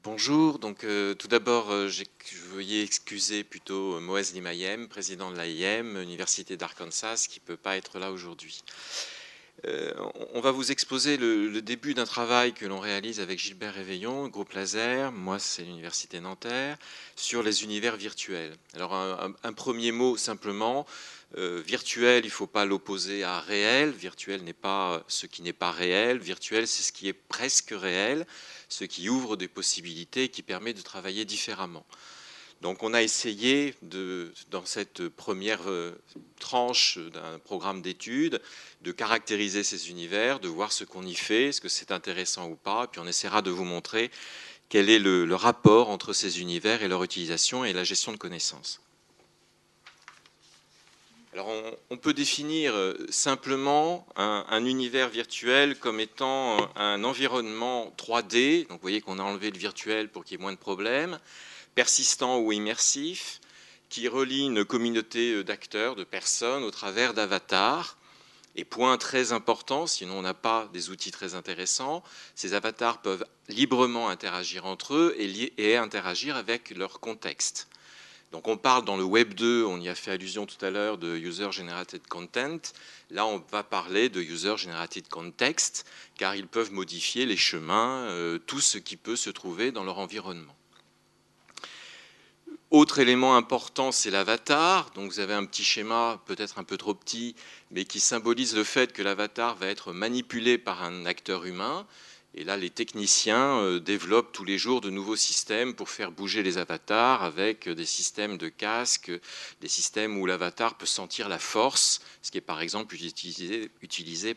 Bonjour, donc tout d'abord je veuillez excuser plutôt Moez Limayem, président de l'AIM, Université d'Arkansas, qui ne peut pas être là aujourd'hui. On va vous exposer le début d'un travail que l'on réalise avec Gilbert Réveillon, groupe Laser, moi c'est l'Université Nanterre, sur les univers virtuels. Alors un premier mot simplement, virtuel, il ne faut pas l'opposer à réel, virtuel n'est pas ce qui n'est pas réel, virtuel c'est ce qui est presque réel, ce qui ouvre des possibilités, qui permet de travailler différemment. Donc on a essayé, dans cette première tranche d'un programme d'études, de caractériser ces univers, de voir ce qu'on y fait, est-ce que c'est intéressant ou pas, et puis on essaiera de vous montrer quel est le rapport entre ces univers et leur utilisation et la gestion de connaissances. Alors on peut définir simplement un univers virtuel comme étant un environnement 3D, donc vous voyez qu'on a enlevé le virtuel pour qu'il y ait moins de problèmes, persistant ou immersif, qui relie une communauté d'acteurs, de personnes au travers d'avatars. Et point très important, sinon on n'a pas des outils très intéressants, ces avatars peuvent librement interagir entre eux et interagir avec leur contexte. Donc on parle dans le Web 2, on y a fait allusion tout à l'heure, de User Generated Content. Là, on va parler de User Generated Context, car ils peuvent modifier les chemins, tout ce qui peut se trouver dans leur environnement. Autre élément important, c'est l'avatar. Donc vous avez un petit schéma, peut-être un peu trop petit, mais qui symbolise le fait que l'avatar va être manipulé par un acteur humain. Et là, les techniciens développent tous les jours de nouveaux systèmes pour faire bouger les avatars avec des systèmes de casque, des systèmes où l'avatar peut sentir la force, ce qui est par exemple utilisé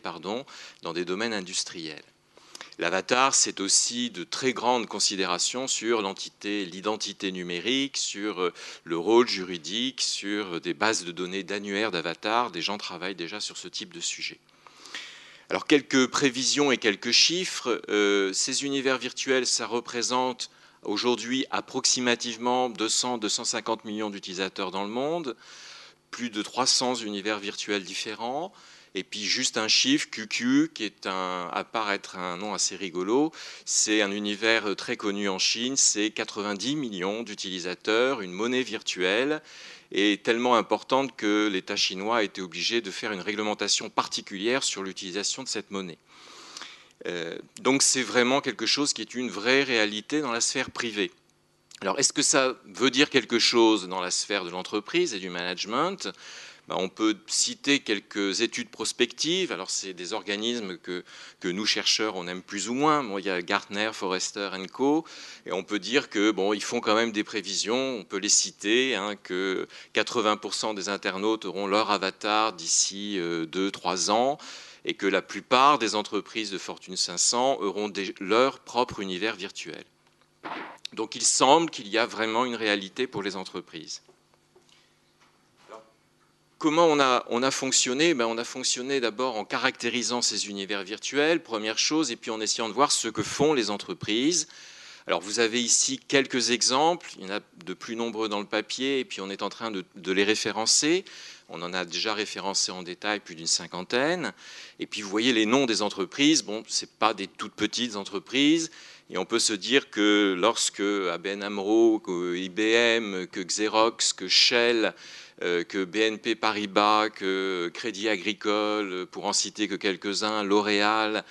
dans des domaines industriels. L'avatar, c'est aussi de très grandes considérations sur l'identité numérique, sur le rôle juridique, sur des bases de données d'annuaires d'avatar. Des gens travaillent déjà sur ce type de sujet. Alors, quelques prévisions et quelques chiffres. Ces univers virtuels, ça représente aujourd'hui approximativement 200-250 millions d'utilisateurs dans le monde, plus de 300 univers virtuels différents. Et puis juste un chiffre, QQ, qui est à part être un nom assez rigolo, c'est un univers très connu en Chine, c'est 90 millions d'utilisateurs, une monnaie virtuelle, et tellement importante que l'État chinois a été obligé de faire une réglementation particulière sur l'utilisation de cette monnaie. Donc c'est vraiment quelque chose qui est une vraie réalité dans la sphère privée. Alors est-ce que ça veut dire quelque chose dans la sphère de l'entreprise et du management ? On peut citer quelques études prospectives. Alors, c'est des organismes que nous, chercheurs, on aime plus ou moins. Bon, il y a Gartner, Forrester & Co. Et on peut dire que ils font quand même des prévisions. On peut les citer, que 80% des internautes auront leur avatar d'ici 2-3 ans et que la plupart des entreprises de Fortune 500 auront leur propre univers virtuel. Donc, il semble qu'il y a vraiment une réalité pour les entreprises. Comment on a fonctionné ? On a fonctionné d'abord en caractérisant ces univers virtuels, première chose, et puis en essayant de voir ce que font les entreprises. Alors vous avez ici quelques exemples, il y en a de plus nombreux dans le papier, et puis on est en train de les référencer. On en a déjà référencé en détail plus d'une cinquantaine. Et puis vous voyez les noms des entreprises, ce n'est pas des toutes petites entreprises, et on peut se dire que lorsque ABN AMRO, que IBM, que Xerox, que Shell, que BNP Paribas, que Crédit Agricole, pour en citer que quelques-uns, L'Oréal,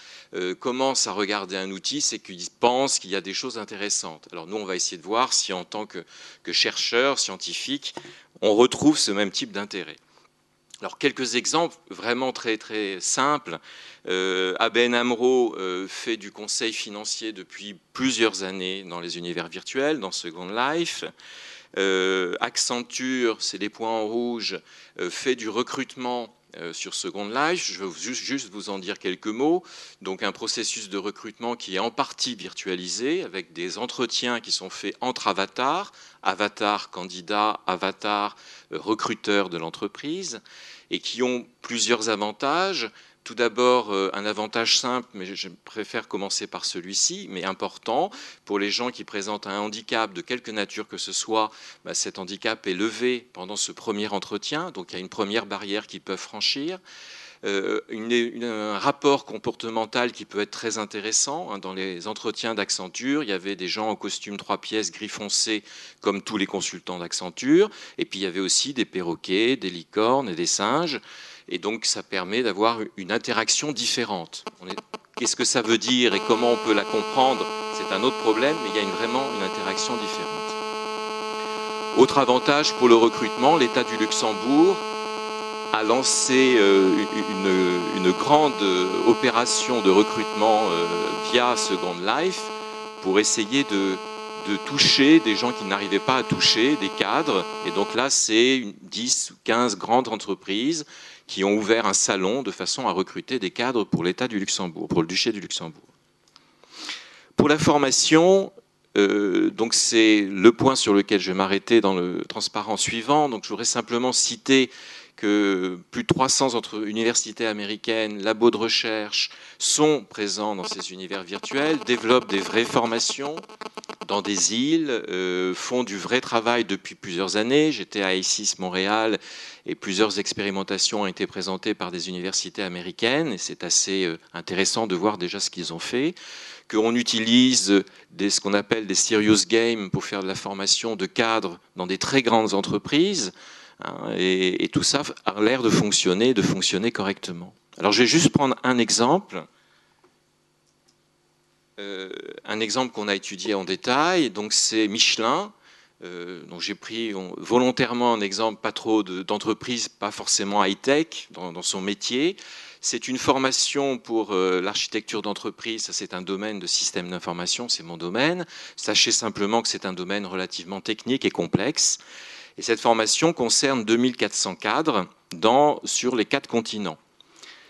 commencent à regarder un outil, c'est qu'ils pensent qu'il y a des choses intéressantes. Alors nous, on va essayer de voir si en tant que chercheurs, scientifiques, on retrouve ce même type d'intérêt. Alors quelques exemples vraiment très très simples. ABN AMRO fait du conseil financier depuis plusieurs années dans les univers virtuels, dans Second Life. Accenture, c'est les points en rouge, fait du recrutement sur Second Life. Je vais juste vous en dire quelques mots. Donc un processus de recrutement qui est en partie virtualisé avec des entretiens qui sont faits entre avatars, avatar candidat, avatar recruteur de l'entreprise, et qui ont plusieurs avantages. Tout d'abord, un avantage simple, mais je préfère commencer par celui-ci, mais important. Pour les gens qui présentent un handicap de quelque nature que ce soit, cet handicap est levé pendant ce premier entretien, donc il y a une première barrière qu'ils peuvent franchir. un rapport comportemental qui peut être très intéressant. Dans les entretiens d'Accenture, il y avait des gens en costume 3 pièces gris foncé, comme tous les consultants d'Accenture. Et puis il y avait aussi des perroquets, des licornes et des singes. Et donc ça permet d'avoir une interaction différente. Qu'est-ce que ça veut dire et comment on peut la comprendre? C'est un autre problème, mais il y a vraiment une interaction différente. Autre avantage pour le recrutement, l'État du Luxembourg a lancé une grande opération de recrutement via Second Life pour essayer de toucher des gens qui n'arrivaient pas à toucher, des cadres. Et donc là, c'est 10 ou 15 grandes entreprises qui ont ouvert un salon de façon à recruter des cadres pour l'État du Luxembourg, pour le duché du Luxembourg. Pour la formation, donc c'est le point sur lequel je vais m'arrêter dans le transparent suivant. Donc je voudrais simplement citer que plus de 300 universités américaines, labos de recherche sont présents dans ces univers virtuels, développent des vraies formations dans des îles, font du vrai travail depuis plusieurs années. J'étais à ICIS Montréal et plusieurs expérimentations ont été présentées par des universités américaines et c'est assez intéressant de voir déjà ce qu'ils ont fait. Qu'on utilise ce qu'on appelle des serious games pour faire de la formation de cadres dans des très grandes entreprises. Et tout ça a l'air de fonctionner correctement. Alors je vais juste prendre un exemple qu'on a étudié en détail. Donc c'est Michelin. Donc j'ai pris volontairement un exemple pas trop d'entreprise, pas forcément high-tech dans son métier. C'est une formation pour l'architecture d'entreprise, ça c'est un domaine de système d'information, c'est mon domaine. Sachez simplement que c'est un domaine relativement technique et complexe. Et cette formation concerne 2400 cadres sur les 4 continents.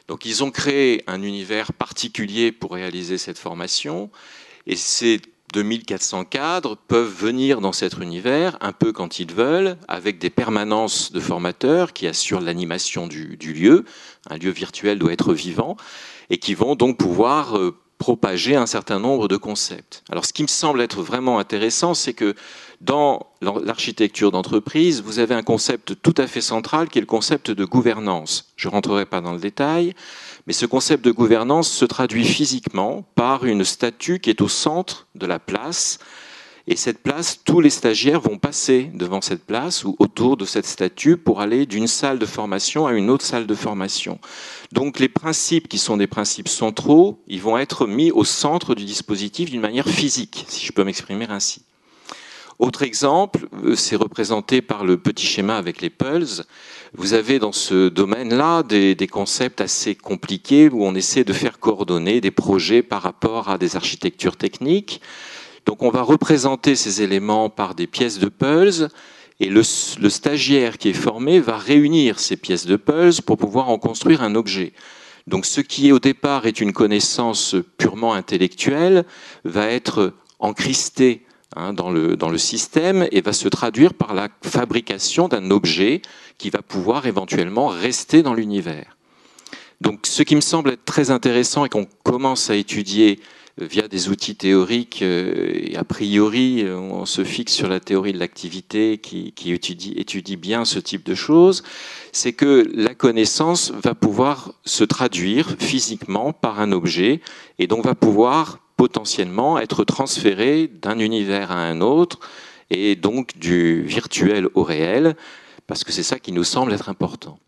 Donc ils ont créé un univers particulier pour réaliser cette formation. Et ces 2400 cadres peuvent venir dans cet univers un peu quand ils veulent, avec des permanences de formateurs qui assurent l'animation du lieu. Un lieu virtuel doit être vivant et qui vont donc pouvoir propager un certain nombre de concepts. Alors ce qui me semble être vraiment intéressant, c'est que dans l'architecture d'entreprise, vous avez un concept tout à fait central qui est le concept de gouvernance. Je ne rentrerai pas dans le détail, mais ce concept de gouvernance se traduit physiquement par une statue qui est au centre de la place. Et cette place, tous les stagiaires vont passer devant cette place ou autour de cette statue pour aller d'une salle de formation à une autre salle de formation. Donc les principes qui sont des principes centraux, ils vont être mis au centre du dispositif d'une manière physique, si je peux m'exprimer ainsi. Autre exemple, c'est représenté par le petit schéma avec les pulses. Vous avez dans ce domaine-là des concepts assez compliqués où on essaie de faire coordonner des projets par rapport à des architectures techniques. Donc on va représenter ces éléments par des pièces de puzzle et le stagiaire qui est formé va réunir ces pièces de puzzle pour pouvoir en construire un objet. Donc ce qui au départ est une connaissance purement intellectuelle va être encristé dans le système et va se traduire par la fabrication d'un objet qui va pouvoir éventuellement rester dans l'univers. Donc ce qui me semble être très intéressant et qu'on commence à étudier via des outils théoriques, et a priori on se fixe sur la théorie de l'activité qui étudie bien ce type de choses, c'est que la connaissance va pouvoir se traduire physiquement par un objet et donc va pouvoir potentiellement être transférée d'un univers à un autre et donc du virtuel au réel, parce que c'est ça qui nous semble être important.